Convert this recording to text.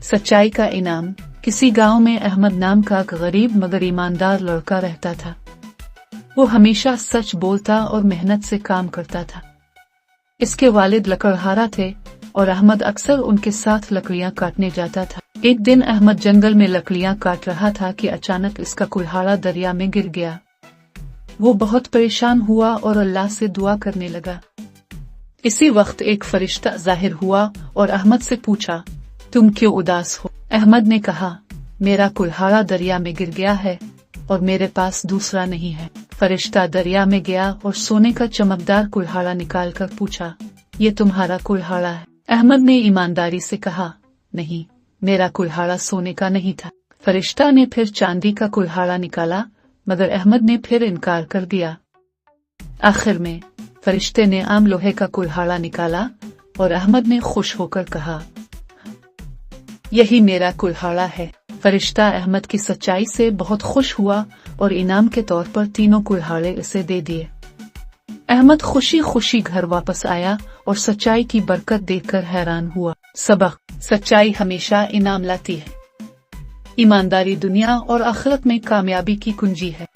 सच्चाई का इनाम। किसी गांव में अहमद नाम का एक गरीब मगर ईमानदार लड़का रहता था। वो हमेशा सच बोलता और मेहनत से काम करता था। इसके वालिद लकड़हारा थे और अहमद अक्सर उनके साथ लकड़ियां काटने जाता था। एक दिन अहमद जंगल में लकड़ियां काट रहा था कि अचानक इसका कुल्हाड़ा दरिया में गिर गया। वो बहुत परेशान हुआ और अल्लाह से दुआ करने लगा। इसी वक्त एक फरिश्ता जाहिर हुआ और अहमद से पूछा, तुम क्यों उदास हो? अहमद ने कहा, मेरा कुल्हाड़ा दरिया में गिर गया है और मेरे पास दूसरा नहीं है। फरिश्ता दरिया में गया और सोने का चमकदार कुल्हाड़ा निकालकर पूछा, ये तुम्हारा कुल्हाड़ा है? अहमद ने ईमानदारी से कहा, नहीं, मेरा कुल्हाड़ा सोने का नहीं था। फरिश्ता ने फिर चांदी का कुल्हाड़ा निकाला मगर अहमद ने फिर इनकार कर दिया। आखिर में फरिश्ते ने आम लोहे का कुल्हाड़ा निकाला और अहमद ने खुश होकर कहा, यही मेरा कुल्हाड़ा है। फरिश्ता अहमद की सच्चाई से बहुत खुश हुआ और इनाम के तौर पर तीनों कुल्हाड़े उसे दे दिए। अहमद खुशी खुशी घर वापस आया और सच्चाई की बरकत देखकर हैरान हुआ। सबक: सच्चाई हमेशा इनाम लाती है। ईमानदारी दुनिया और आखिरत में कामयाबी की कुंजी है।